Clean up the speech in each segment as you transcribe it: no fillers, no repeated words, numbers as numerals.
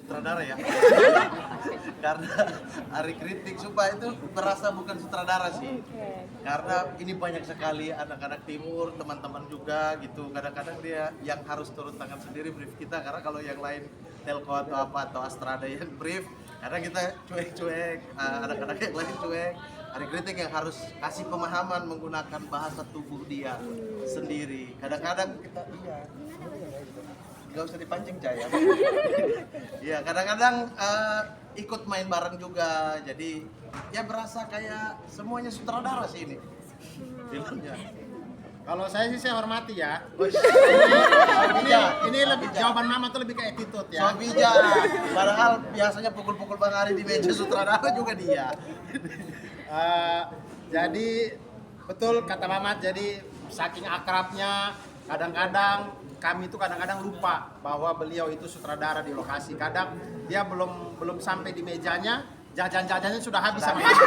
sutradara ya. Karena Ari kritik supaya itu berasa bukan sutradara sih. Karena ini banyak sekali anak-anak timur, teman-teman juga gitu. Kadang-kadang dia yang harus turun tangan sendiri brief kita, karena kalau yang lain telco atau apa atau Astrada yang brief, karena kita cuek-cuek, anak-anak yang lain cuek. Ari kritik yang harus kasih pemahaman menggunakan bahasa tubuh dia sendiri. Kadang-kadang kita nggak usah dipancing Caya. Iya, kadang-kadang ikut main bareng juga, jadi ya berasa kayak semuanya sutradara sih ini filmnya. Kalau saya hormati ya. Ini lebih jawaban mama tuh lebih ke attitude ya. So bijak, padahal biasanya pukul-pukul Bang Ari di meja sutradara juga dia. Jadi betul kata Mamat, jadi saking akrabnya kadang-kadang kami itu kadang-kadang lupa bahwa beliau itu sutradara di lokasi. Kadang dia belum sampai di mejanya, jajan-jajannya sudah habis sama kami.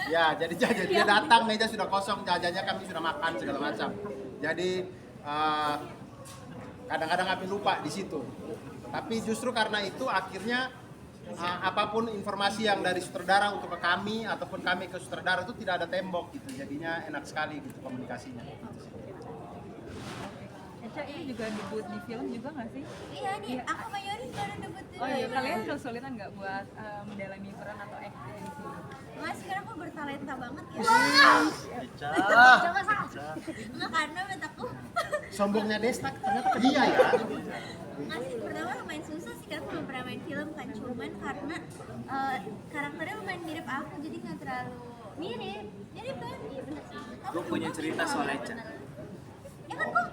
Ya, jadi dia datang meja sudah kosong, jajannya kami sudah makan segala macam. Jadi kadang-kadang kami lupa di situ. Tapi justru karena itu akhirnya apapun informasi yang dari sutradara untuk ke kami ataupun kami ke sutradara itu tidak ada tembok gitu. Jadinya enak sekali gitu komunikasinya. Eca ini juga debut di film juga nggak sih? Iya nih, aku sama Yoris baru debut juga. Oh iya, kalian kesulitan nggak buat mendalami peran atau acting di sini? Mas, sekarang aku bertalenta banget ya. Ica. Coba salah. Enggak, karena menurut aku Sombongnya Desta ternyata iya ya. Mas, pertama lumayan susah sih karena aku belum pernah main film kan. Cuman karena karakternya lumayan mirip aku, jadi nggak terlalu mirip. Mirip kan? Iya benar sih. Gue punya cerita soal Eca. Ya kan kok?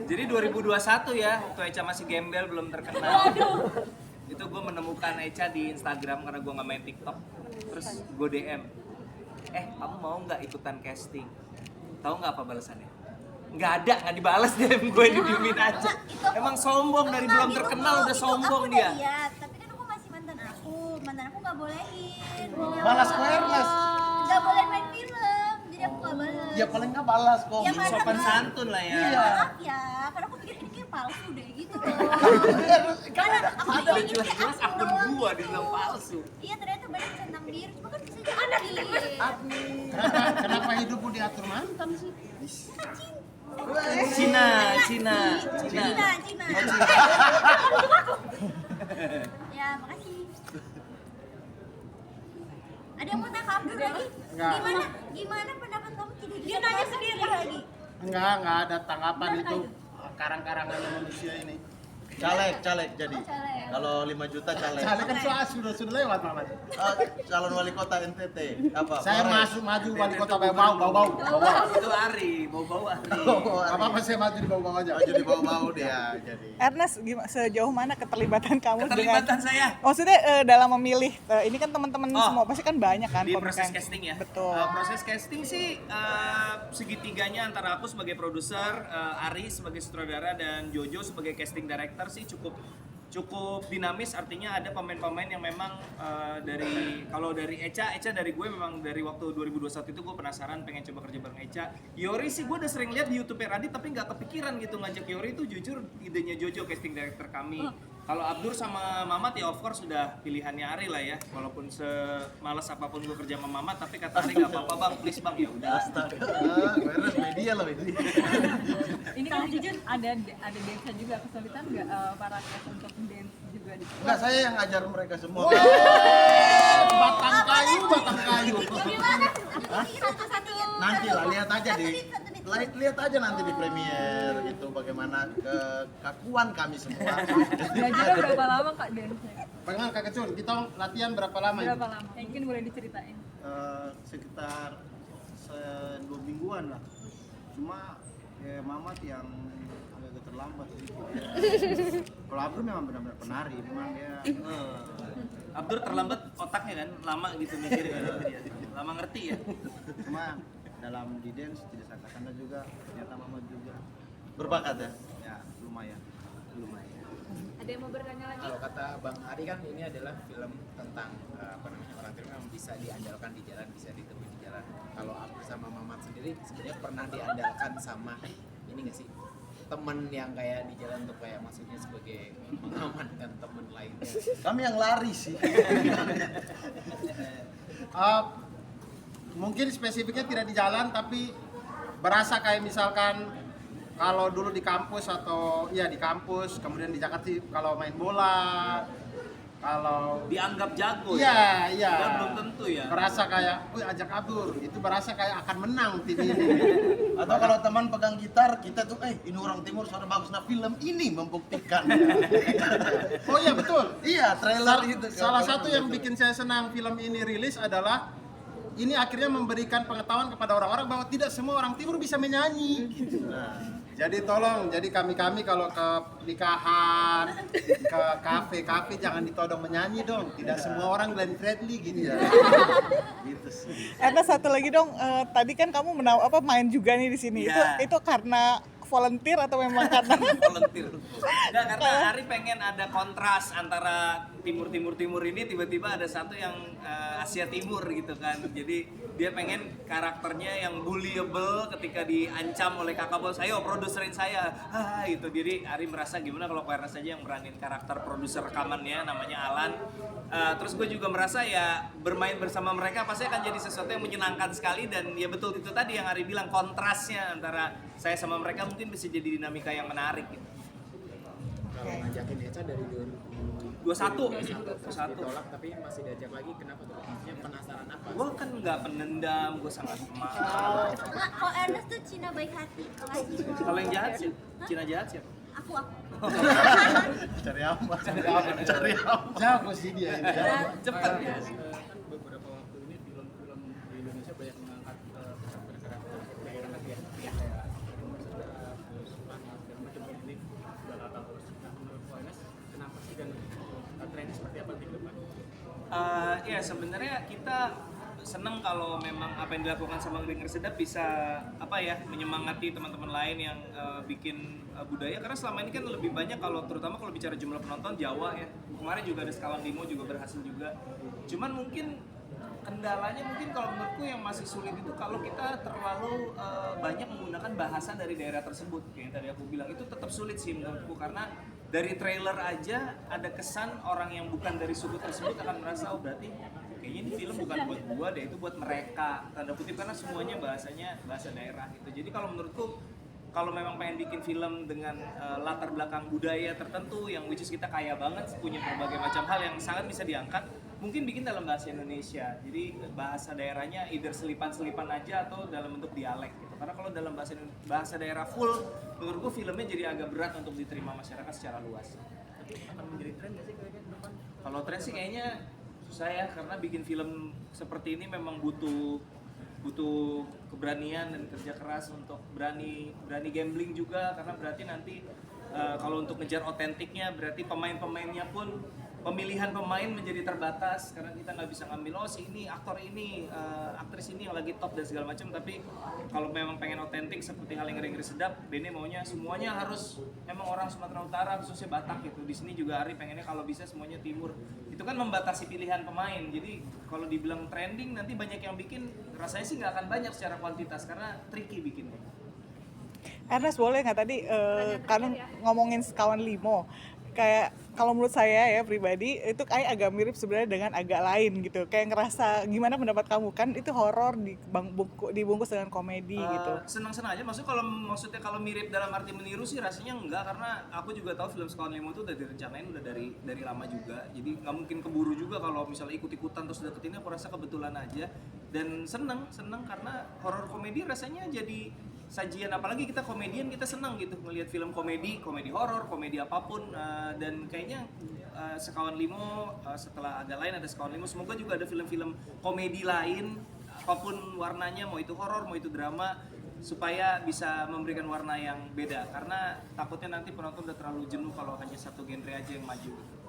Jadi 2021 ya, waktu Eca masih gembel belum terkenal. Itu gue menemukan Eca di Instagram karena gue nggak main TikTok. Terus gue DM, kamu mau nggak ikutan casting? Tahu nggak apa balasannya? Nggak ada, nggak dibales DM gue, didiemin aja. Emang sombong dari belum terkenal udah sombong dia. Iya, tapi kan aku masih mantan aku nggak bolehin. Balas awareness. Nggak boleh main film, jadi aku nggak balas. Ya paling nggak balas kok. Ya, karena Sopan kan- santun lah ya. Iya, maaf ya, karena aku pikir ini kayak palsu deh gitu loh. Karena aku Ada pikir ini kayak jelas-jelas akun akun doang gua gitu. dibilang palsu. Iya, ternyata banyak centang biru, cuma kan bisa jadi Kenapa hidupmu diatur mantan sih? Cina. Cina. Ya, makasih. Ada yang mau tanya Abdur lagi? Enggak. Gimana pendapat kamu tidak bisa? Dia nanya sendiri lagi. Enggak ada tanggapan itu karang-karangannya manusia ini. Caleg jadi. Caleg. Kalau 5 juta caleg. Soalnya kan sudah lewat Mamat. Calon wali kota NTT apa? Saya Mare. maju wali kota bau. Itu Ari, bau-bau Ari. Apa saya maju di bau aja. Maju di bawah dia jadi. Ernest, sejauh mana keterlibatan kamu Keterlibatan dengan saya maksudnya dalam memilih ini kan teman-teman Oh, semua pasti kan banyak kan di komika proses yang- casting ya. Betul. Proses casting sih segitiganya antara aku sebagai produser, Ari sebagai sutradara dan Jojo sebagai casting director sih cukup dinamis, artinya ada pemain-pemain yang memang kalau dari Eca dari gue memang dari waktu 2021 itu gue penasaran pengen coba kerja bareng Eca. Yori sih gue udah sering lihat di YouTube Radit tapi nggak kepikiran gitu ngajak Yori, itu jujur idenya Jojo casting director kami. Kalau Abdur sama Mamat ya of course sudah pilihannya Ari lah ya, walaupun semales apapun gue kerja sama Mamat tapi kata Ari nggak apa-apa bang, please bang, ya udah. Astaga, beres media loh ini. Ini kan jujur ada dance juga, kesulitan nggak para cast untuk dance juga di sini? Enggak, saya yang ngajar mereka semua. Batang kayu. Gimana? Satu-satu. Nanti lah lihat aja Satu di menit, satu menit. lihat aja nanti di premier gitu bagaimana kekakuan kami semua. Belajarnya berapa lama kak dance-nya? Pengen Kak Kecun, kita latihan berapa lama ini? Berapa lama? Mungkin boleh diceritain. Sekitar 2 mingguan lah. Cuma ya Mamat yang agak terlambat sih. Kalau Abdur memang benar-benar penari, memang dia Abdur terlambat otaknya kan, lama gitu mikir kan dia. Lama ngerti ya. cuma dalam di dance tidak sangka-sangka juga ternyata Mamat juga Berbakat ya. ya lumayan. Ada yang mau bertanya lagi? Kalau kata Bang Ari kan ini adalah film tentang orang film yang bisa diandalkan di jalan, bisa ditemui di jalan. Kalau aku sama Mamat sendiri sebenarnya pernah diandalkan sama ini nggak sih, temen yang kayak di jalan tuh kayak maksudnya sebagai mengamankan temen lain Kami yang lari sih. Mungkin spesifiknya tidak di jalan, tapi berasa kayak misalkan kalau dulu di kampus atau ya di kampus, kemudian di Jakarta kalau main bola, kalau Dianggap jago iya ya? iya Ya, belum tentu ya. berasa kayak, wih ajak Abdur, itu berasa kayak akan menang tim ini. Atau kalau teman pegang gitar, kita tuh, ini orang timur suara bagus. Nah film ini membuktikan. Oh iya betul. Iya, trailer itu. Salah satu yang bikin saya senang film ini rilis adalah ini akhirnya memberikan pengetahuan kepada orang-orang bahwa tidak semua orang timur bisa menyanyi. Jadi tolong, jadi kami kalau ke nikahan, ke kafe jangan ditodong menyanyi dong. Tidak semua orang Glenn Fredly gitu ya. Gitu sih. Ernest satu lagi dong, tadi kan kamu main juga nih di sini. Iya. Itu karena volunteer atau memang karena Volunteer. Enggak, karena Ari pengen ada kontras antara timur ini tiba-tiba ada satu yang Asia Timur gitu kan. Jadi dia pengen karakternya yang bullyable ketika diancam oleh kakak bos, ayo produserin saya, gitu. Jadi Ari merasa gimana kalau Ernest saja yang beranin karakter produser rekamannya namanya Alan. Terus gue juga merasa ya bermain bersama mereka pasti akan jadi sesuatu yang menyenangkan sekali, dan ya betul itu tadi yang Ari bilang, kontrasnya antara saya sama mereka mungkin bisa jadi dinamika yang menarik gitu. Kalau ngajakin Eca dari 21 ditolak tapi masih diajak lagi, kenapa tuh? Maksudnya penasaran apa? Gue kan nggak pendendam, gue sangat pemaaf. Enggak, kalau Ernest tuh Cina baik hati. Kalau yang jahat sih, Cina jahat siapa? Aku. Cari apa? Cari apa? Jago sih dia ini. Cepet ya. Beberapa waktu ini film-film di Indonesia banyak mengangkat pesan karakter daerah ya, kayak terus panas dan macam ini udah lama terus. Nah, menurut Ernest, kenapa sih dan trennya seperti apa di depan? Ya sebenarnya kita seneng kalau memang apa yang dilakukan sama Gringer Sedap bisa menyemangati teman-teman lain yang bikin budaya, karena selama ini kan lebih banyak terutama kalau bicara jumlah penonton Jawa ya. Kemarin juga ada Sekawan Limo juga berhasil juga. Cuman mungkin kendalanya kalau menurutku yang masih sulit itu kalau kita terlalu banyak menggunakan bahasa dari daerah tersebut. Kayak yang tadi aku bilang, itu tetap sulit sih menurutku, karena dari trailer aja ada kesan orang yang bukan dari suku tersebut akan merasa berarti kayaknya ini film bukan buat gua deh, itu buat mereka, tanda kutip, karena semuanya bahasanya bahasa daerah gitu. Jadi kalau menurutku kalau memang pengen bikin film dengan latar belakang budaya tertentu yang which is kita kaya banget, punya berbagai macam hal yang sangat bisa diangkat, mungkin bikin dalam bahasa Indonesia. Jadi bahasa daerahnya either selipan-selipan aja atau dalam bentuk dialek gitu. Karena kalau dalam bahasa daerah full, menurutku filmnya jadi agak berat untuk diterima masyarakat secara luas. Akan menjadi tren nggak sih kayaknya ke depan? Kalau tren sih kayaknya susah ya, karena bikin film seperti ini memang butuh keberanian dan kerja keras untuk berani gambling juga, karena berarti nanti kalau untuk ngejar otentiknya berarti pemain-pemainnya pun pemilihan pemain menjadi terbatas, karena kita nggak bisa ngambil si ini aktor ini aktris ini yang lagi top dan segala macam. Tapi kalau memang pengen otentik seperti hal yang Ngeri Sedap, Bene maunya semuanya harus memang orang Sumatera Utara, khususnya Batak gitu. Di sini juga Ari pengennya kalau bisa semuanya timur. Itu kan membatasi pilihan pemain. Jadi kalau dibilang trending nanti banyak yang bikin, rasanya sih nggak akan banyak secara kuantitas karena tricky bikinnya. Ernest boleh nggak tadi kan ngomongin Sekawan Limo, kayak kalau menurut saya ya pribadi itu kayak agak mirip sebenarnya dengan agak lain gitu, kayak ngerasa gimana pendapat kamu, kan itu horor dibungkus dengan komedi gitu. Senang-senang aja, maksudnya kalau mirip dalam arti meniru sih rasanya enggak, karena aku juga tahu film Sekawan Limo itu udah direncanain udah dari lama juga, jadi nggak mungkin keburu juga kalau misalnya ikut-ikutan terus deketinnya. Aku rasa kebetulan aja dan seneng karena horor komedi rasanya jadi sajian, apalagi kita komedian, kita senang gitu melihat film komedi horor, komedi apapun, dan kayaknya Sekawan Limo setelah agak lain ada Sekawan Limo, semoga juga ada film-film komedi lain apapun warnanya, mau itu horor mau itu drama, supaya bisa memberikan warna yang beda, karena takutnya nanti penonton udah terlalu jenuh kalau hanya satu genre aja yang maju.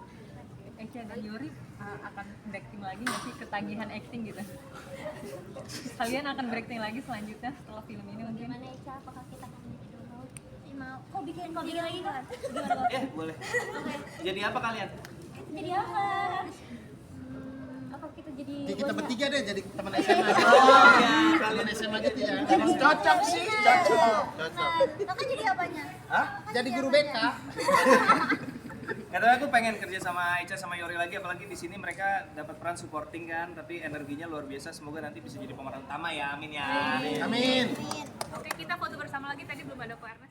Eca dan Yori akan berakting lagi nggak sih, ketagihan acting gitu? Kalian akan berakting lagi selanjutnya setelah film ini mungkin? Gimana Eca, apakah kita akan bikin dulu? Mau, kok bikin lagi kan? Boleh. Jadi apa kalian? Jadi apa? Apa kita jadi Kita bertiga deh jadi teman SMA. Oh ya, Teman SMA gitu ya. Cocok sih, cocok. Kakak jadi apanya? Jadi guru BK. Tapi Sebenarnya aku pengen kerja sama Aicha sama Yori lagi, apalagi di sini mereka dapat peran supporting kan, tapi energinya luar biasa. Semoga nanti bisa jadi pemeran utama ya, amin ya. Amin. Oke, kita foto bersama lagi, tadi belum ada Ko Ernest.